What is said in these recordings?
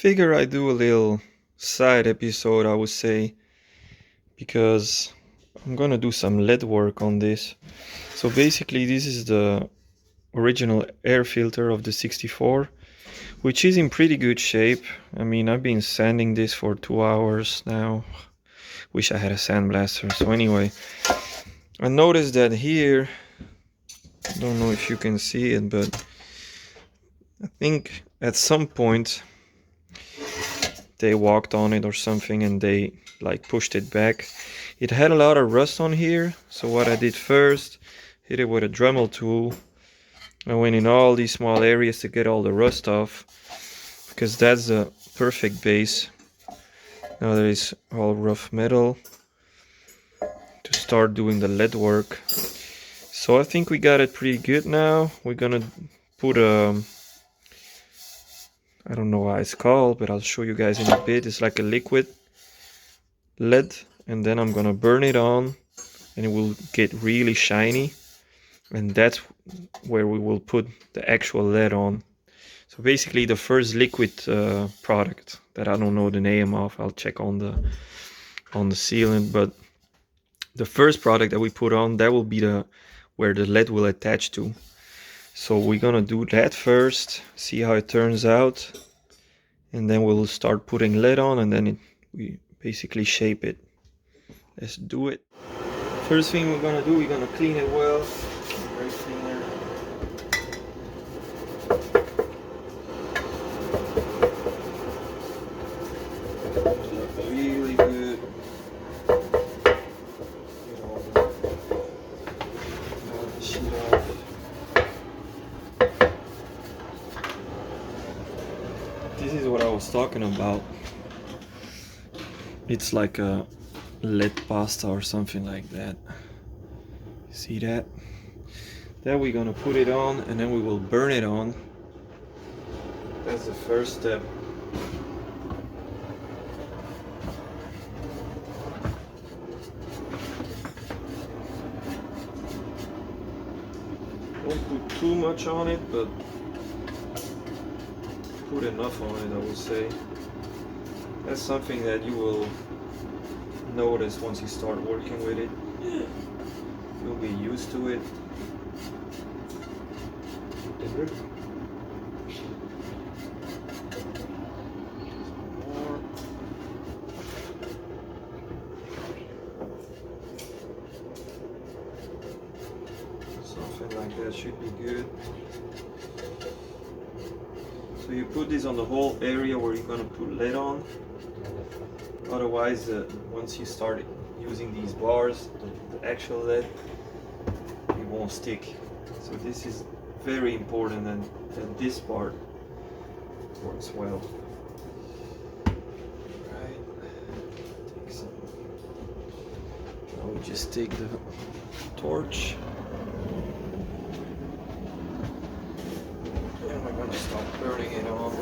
figure I do a little side episode, I would say, because I'm gonna do some lead work on this. So basically, this is the original air filter of the 64, which is in pretty good shape. I mean, I've been sanding this for 2 hours now. Wish I had a sandblaster. So anyway, I noticed that here, I don't know if you can see it, but I think at some point they walked on it or something and they like pushed it back. It had a lot of rust on here, so what I did first, hit it with a Dremel tool. I went in all these small areas to get all the rust off, because that's the perfect base. Now there is all rough metal to start doing the lead work. So I think we got it pretty good now. We're gonna put a, I don't know what it's called, but I'll show you guys in a bit. It's like a liquid lead, and then I'm gonna burn it on and it will get really shiny, and that's where we will put the actual lead on. So basically the first liquid product that I don't know the name of, I'll check on the sealant, but the first product that we put on, that will be the where the lead will attach to. So we're gonna do that first, see how it turns out, and then we'll start putting lead on, and then we basically shape it. Let's do it. First thing we're gonna do, we're gonna clean it well. Brake cleaner. Really good. Get all the shit off. This is what I was talking about. It's like a lead pasta or something like that. See that? Then we're gonna put it on and then we will burn it on. That's the first step. Don't put too much on it, but put enough on it, I would say. That's something that you will notice once you start working with it. You'll be used to it. More. Something like that should be good. So you put this on the whole area where you're gonna put lead on. Otherwise, once you start using these bars, the actual lead, it won't stick. So this is very important, and this part works well. Right. Take some. Now we just take the torch. And we're gonna start burning it on.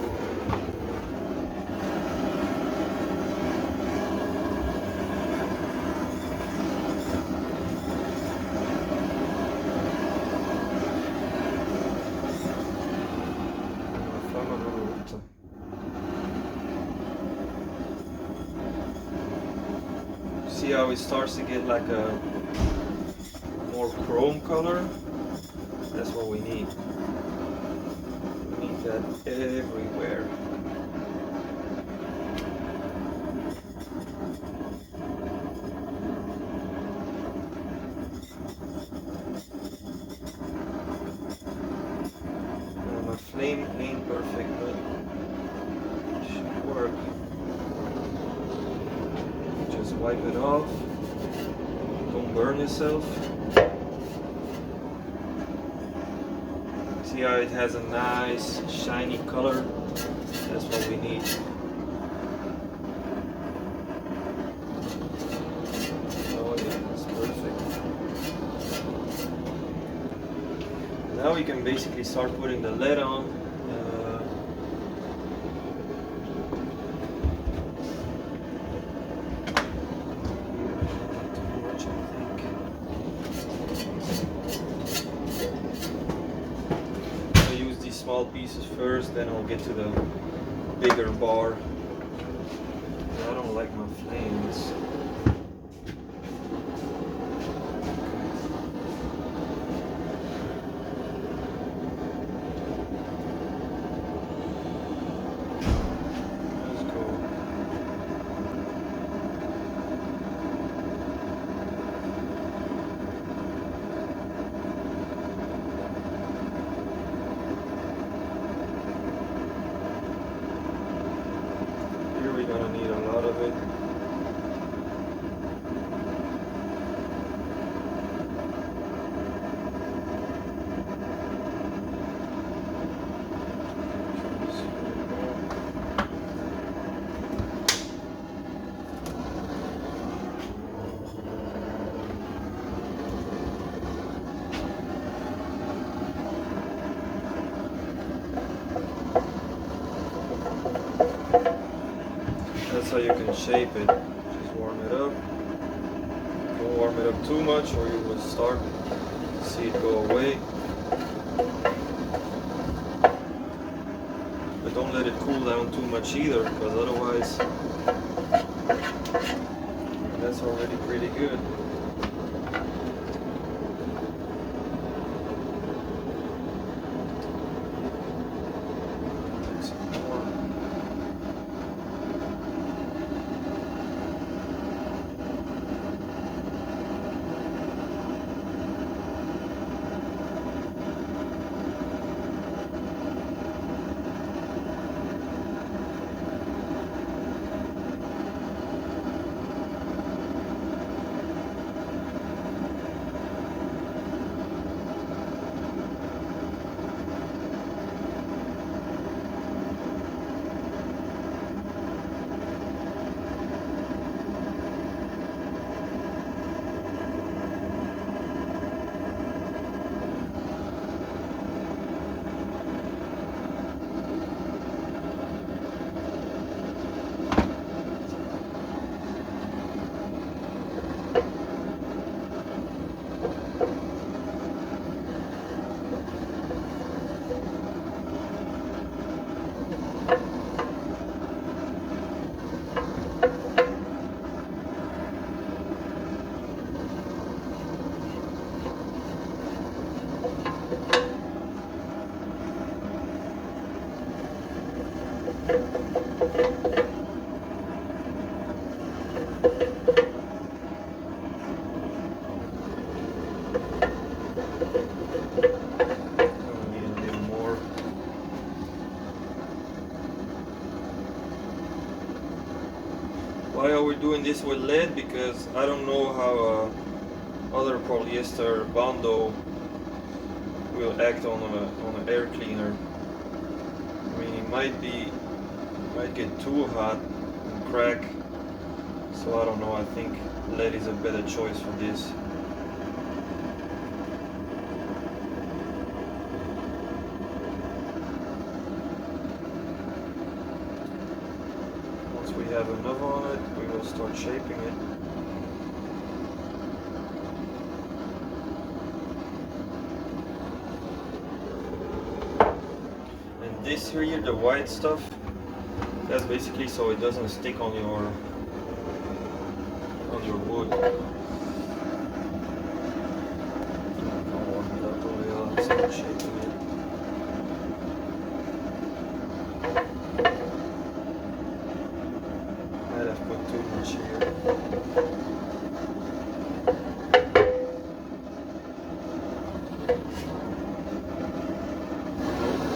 See how it starts to get like a more chrome color? That's what we need. We need that everywhere. My flame ain't perfect, but it should work. Just wipe it off. Don't burn yourself. See how it has a nice shiny color? That's what we need. Oh yeah, that's perfect. Now we can basically start putting the lead on. Small pieces first, then I'll get to the bigger bar. I don't like my flames. We're gonna need a lot of it. That's how you can shape it. Just warm it up. Don't warm it up too much or you will start to see it go away. But don't let it cool down too much either, because otherwise that's already pretty good. Why are we doing this with lead? Because I don't know how other polyester bondo will act on an air cleaner. I mean, it might get too hot and crack. So I don't know. I think lead is a better choice for this. Once we have enough on it, we will start shaping it. And this here, the white stuff, that's basically so it doesn't stick on your wood. I'll warm it up a little and start shaping it. Might have put too much here.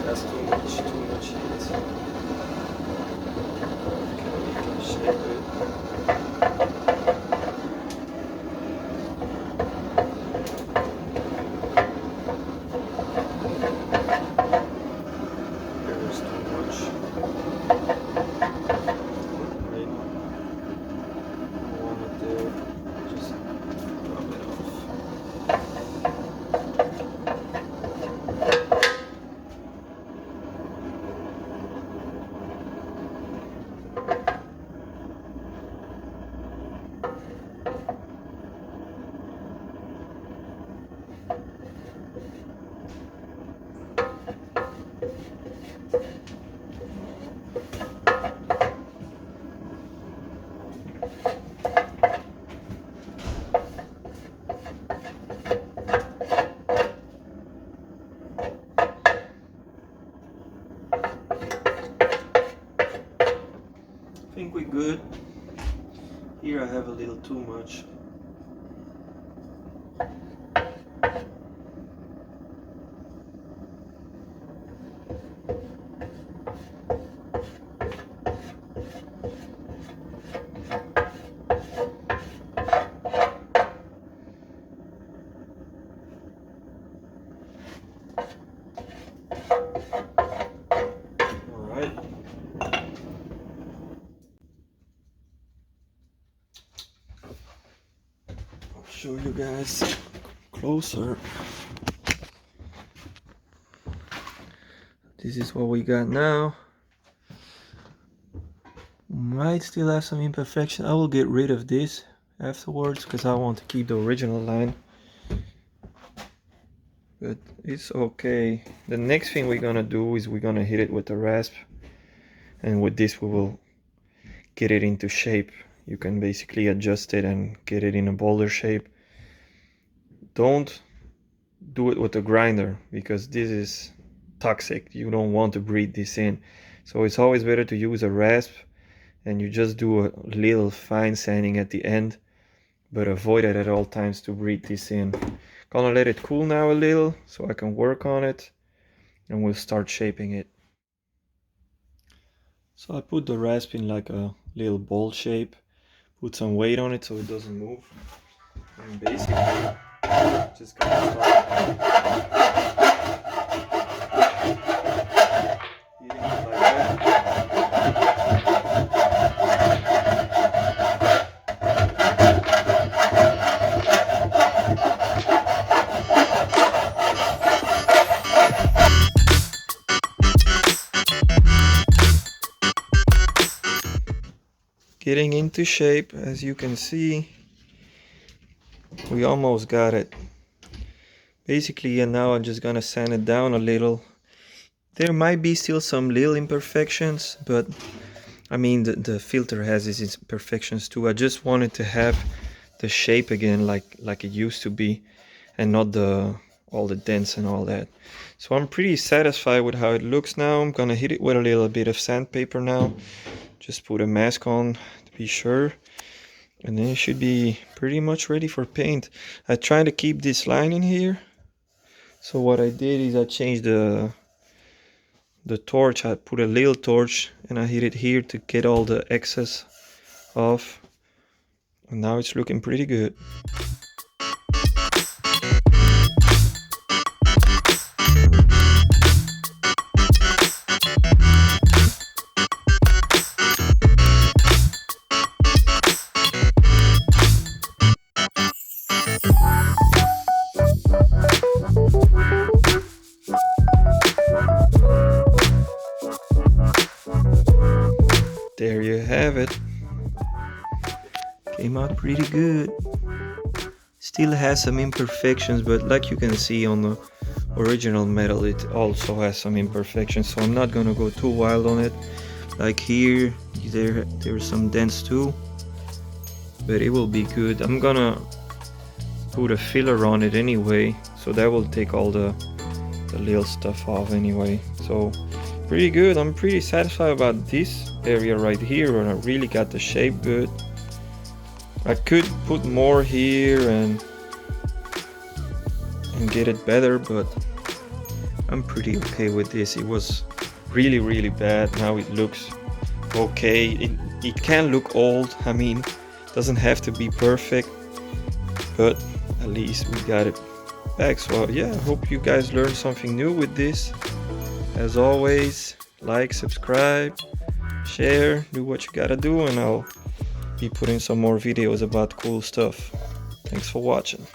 That's too much heat. Okay, we can shape it. There's too much. Right. I want it there. Just rub it off. I have a little too much. Alright. I'll show you guys closer. This is what we got now. Might still have some imperfection. I will get rid of this afterwards because I want to keep the original line. But it's okay. The next thing we're gonna do is we're gonna hit it with the rasp, and with this we will get it into shape. You can basically adjust it and get it in a boulder shape. Don't do it with a grinder because this is toxic. You don't want to breathe this in. So it's always better to use a rasp, and you just do a little fine sanding at the end, but avoid it at all times to breathe this in. Gonna let it cool now a little so I can work on it, and we'll start shaping it. So I put the rasp in like a little ball shape, put some weight on it so it doesn't move, and basically just gonna start hitting it like that. Getting into shape, as you can see. We almost got it. Basically, and now I'm just gonna sand it down a little. There might be still some little imperfections, but I mean the filter has its imperfections too. I just wanted to have the shape again like it used to be, and not all the dents and all that. So I'm pretty satisfied with how it looks now. I'm gonna hit it with a little bit of sandpaper now. Just put a mask on to be sure, and then it should be pretty much ready for paint. I try to keep this line in here. So what I did is I changed the torch. I put a little torch and I hit it here to get all the excess off, and now it's looking pretty good. There you have it. Came out pretty good. Still has some imperfections, but like you can see on the original metal, it also has some imperfections, so I'm not gonna go too wild on it. Like here, there's some dents too, but it will be good. I'm gonna put a filler on it anyway, so that will take all the little stuff off anyway. So pretty good. I'm pretty satisfied about this area right here, where I really got the shape good. I could put more here and get it better, but I'm pretty okay with this. It was really bad. Now it looks okay. It can look old. I mean, it doesn't have to be perfect, but at least we got it back. So yeah, I hope you guys learned something new with this. As always, like, subscribe, share, do what you gotta do, and I'll be putting some more videos about cool stuff. Thanks for watching.